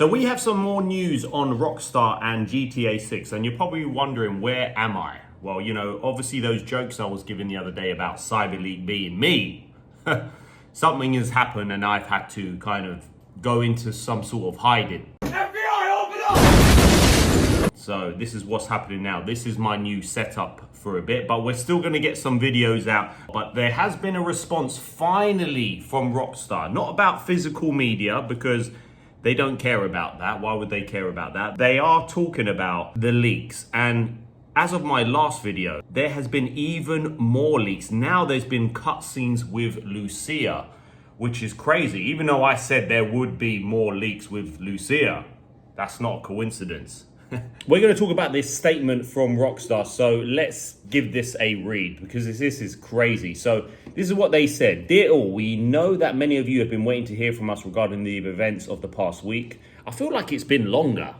So we have some more news on Rockstar and GTA 6, and you're probably wondering, where am I? Well, you know, obviously those jokes I was giving the other day about CyberLeak being me, something has happened and I've had to kind of go into some sort of hiding. FBI, open up! So this is what's happening now. This is my new setup for a bit, but we're still gonna get some videos out. But there has been a response finally from Rockstar, not about physical media, because they don't care about that. Why would they care about that? They are talking about the leaks. And as of my last video, there has been even more leaks. Now there's been cutscenes with Lucia, which is crazy. Even though I said there would be more leaks with Lucia, that's not a coincidence. We're going to talk about this statement from Rockstar, so let's give this a read, because this is crazy. So this is what they said. Dear all, we know that many of you have been waiting to hear from us regarding the events of the past week. I feel like it's been longer.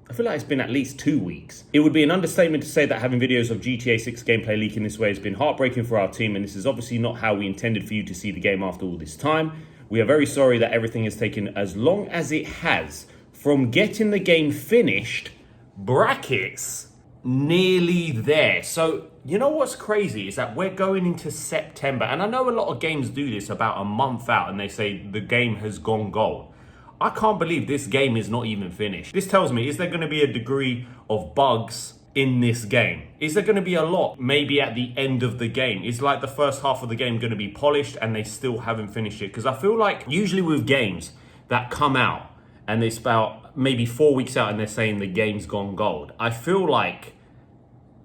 I feel like it's been at least 2 weeks. It would be an understatement to say that having videos of GTA 6 gameplay leaking this way has been heartbreaking for our team, and this is obviously not how we intended for you to see the game after all this time. We are very sorry that everything has taken as long as it has, from getting the game finished, brackets, nearly there. So you know what's crazy is that we're going into September, and I know a lot of games do this about a month out and they say the game has gone gold. I can't believe this game is not even finished. This tells me, is there going to be a degree of bugs in this game? Is there going to be a lot maybe at the end of the game? Is like the first half of the game going to be polished and they still haven't finished it? Because I feel like usually with games that come out and they spout maybe 4 weeks out and they're saying the game's gone gold, I feel like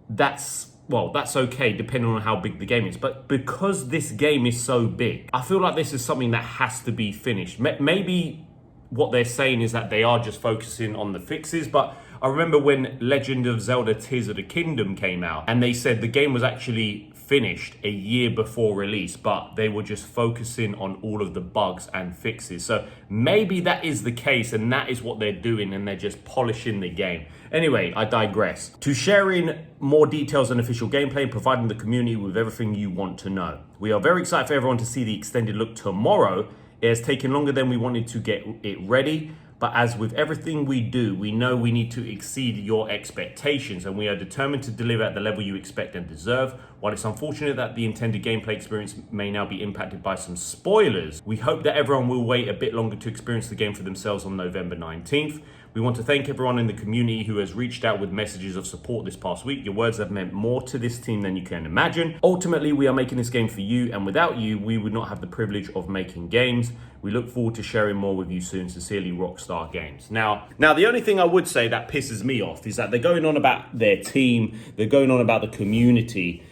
that's okay depending on how big the game is. But because this game is so big, I feel like this is something that has to be finished. Maybe what they're saying is that they are just focusing on the fixes, but I remember when Legend of Zelda Tears of the Kingdom came out and they said the game was actually finished a year before release, but they were just focusing on all of the bugs and fixes. So maybe that is the case and that is what they're doing, and they're just polishing the game. Anyway, I digress. To sharing more details and official gameplay and providing the community with everything you want to know. We are very excited for everyone to see the extended look tomorrow. It has taken longer than we wanted to get it ready, but as with everything we do, we know we need to exceed your expectations, and we are determined to deliver at the level you expect and deserve. While it's unfortunate that the intended gameplay experience may now be impacted by some spoilers, we hope that everyone will wait a bit longer to experience the game for themselves on November 19th. We want to thank everyone in the community who has reached out with messages of support this past week. Your words have meant more to this team than you can imagine. Ultimately, we are making this game for you, and without you, we would not have the privilege of making games. We look forward to sharing more with you soon. Sincerely, Rockstar Games. Now, the only thing I would say that pisses me off is that they're going on about their team, they're going on about the community,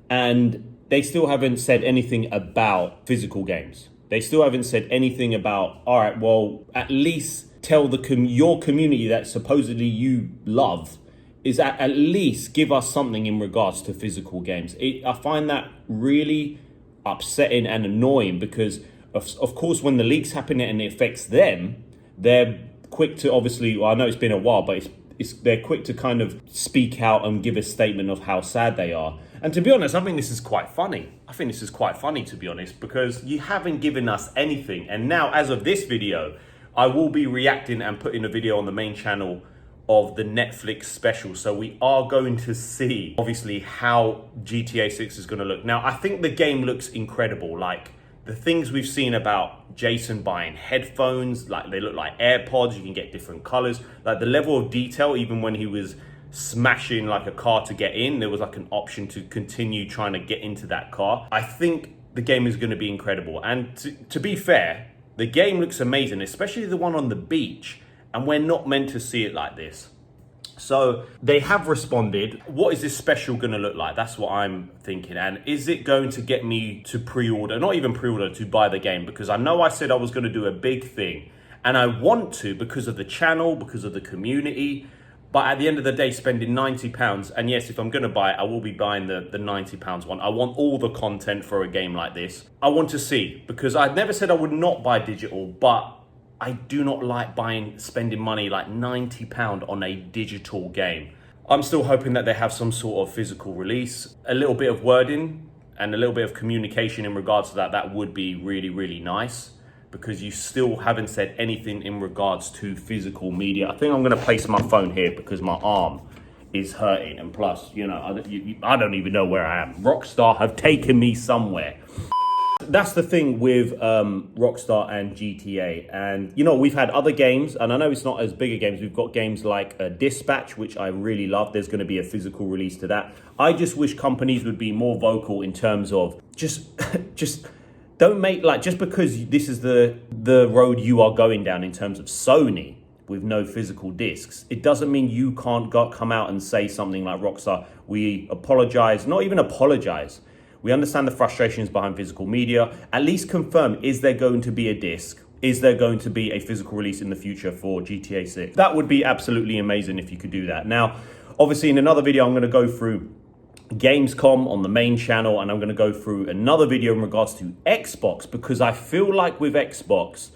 and they still haven't said anything about physical games. They still haven't said anything about, all right, well, at least tell your community that supposedly you love, is at least give us something in regards to physical games. I find that really upsetting and annoying, because of course when the leaks happen and it affects them, they're quick to, obviously, well, I know it's been a while, but they're quick to kind of speak out and give a statement of how sad they are. And to be honest, I think this is quite funny. To be honest, because you haven't given us anything. And now, as of this video, I will be reacting and putting a video on the main channel of the Netlfix special. So we are going to see, obviously, how GTA 6 is going to look. Now, I think the game looks incredible. Like, the things we've seen about Jason buying headphones, like they look like AirPods, you can get different colors. Like the level of detail, even when he was smashing like a car to get in, there was like an option to continue trying to get into that car. I think the game is going to be incredible. And to be fair, the game looks amazing, especially the one on the beach, and we're not meant to see it like this. So they have responded. What is this special going to look like? That's what I'm thinking. And is it going to get me to pre-order, not even pre-order, to buy the game? Because I know I said I was going to do a big thing, and I want to because of the channel, because of the community. But at the end of the day, spending £90, and yes, if I'm going to buy it, I will be buying the £90 one. I want all the content for a game like this. I want to see, because I never said I would not buy digital, but I do not like spending money like £90 on a digital game. I'm still hoping that they have some sort of physical release. A little bit of wording and a little bit of communication in regards to that would be really, really nice. because you still haven't said anything in regards to physical media. I think I'm going to place my phone here because my arm is hurting. And plus, you know, I don't even know where I am. Rockstar have taken me somewhere. That's the thing with Rockstar and GTA. And, you know, we've had other games, and I know it's not as big a games. We've got games like Dispatch, which I really love. There's going to be a physical release to that. I just wish companies would be more vocal in terms of just don't make, like, just because this is the road you are going down in terms of Sony with no physical discs, it doesn't mean you can't come out and say something like, Rockstar, we apologize, not even apologize. We understand the frustrations behind physical media. At least confirm, is there going to be a disc? Is there going to be a physical release in the future for GTA 6? That would be absolutely amazing if you could do that. Now, obviously in another video, I'm going to go through Gamescom on the main channel, and I'm going to go through another video in regards to Xbox, because I feel like with Xbox,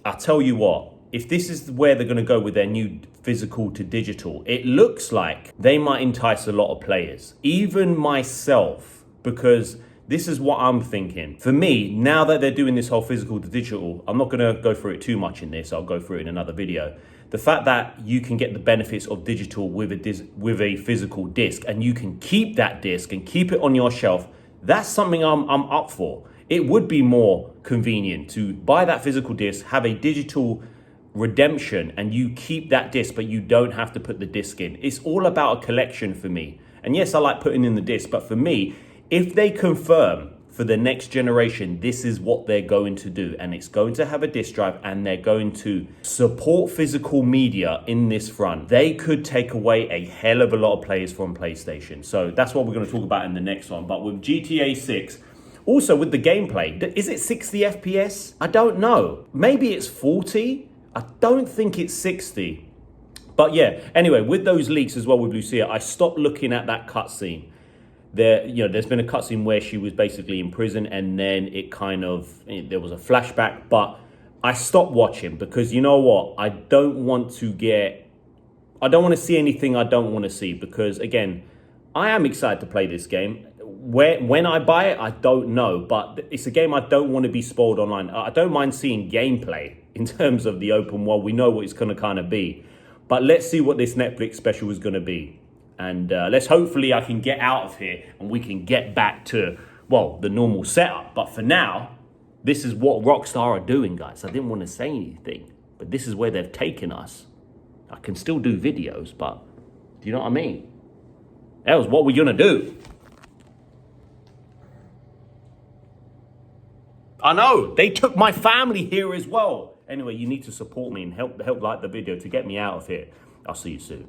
I tell you what, if this is where they're going to go with their new physical to digital, it looks like they might entice a lot of players, even myself, because this is what I'm thinking. For me, now that they're doing this whole physical to digital, I'm not going to go through it too much in this. I'll go through it in another video. The fact that you can get the benefits of digital with a physical disc, and you can keep that disc and keep it on your shelf, that's something I'm up for. It would be more convenient to buy that physical disc, have a digital redemption, and you keep that disc, but you don't have to put the disc in. It's all about a collection for me. And yes, I like putting in the disc, but for me, if they confirm for the next generation, this is what they're going to do, and it's going to have a disc drive, and they're going to support physical media in this front, they could take away a hell of a lot of players from PlayStation. So that's what we're going to talk about in the next one. But with GTA 6, also with the gameplay, is it 60 FPS? I don't know. Maybe it's 40. I don't think it's 60. But yeah, anyway, with those leaks as well with Lucia, I stopped looking at that cutscene. There's been a cutscene where she was basically in prison, and then there was a flashback, but I stopped watching because, you know what, I don't want to see anything I don't want to see, because again, I am excited to play this game. When I buy it, I don't know, but it's a game I don't want to be spoiled online. I don't mind seeing gameplay in terms of the open world. We know what it's going to kind of be, but let's see what this Netflix special is going to be. And let's hopefully I can get out of here and we can get back to, well, the normal setup. But for now, this is what Rockstar are doing, guys. I didn't want to say anything, but this is where they've taken us. I can still do videos, but do you know what I mean? Else, what we're going to do? I know, they took my family here as well. Anyway, you need to support me and help like the video to get me out of here. I'll see you soon.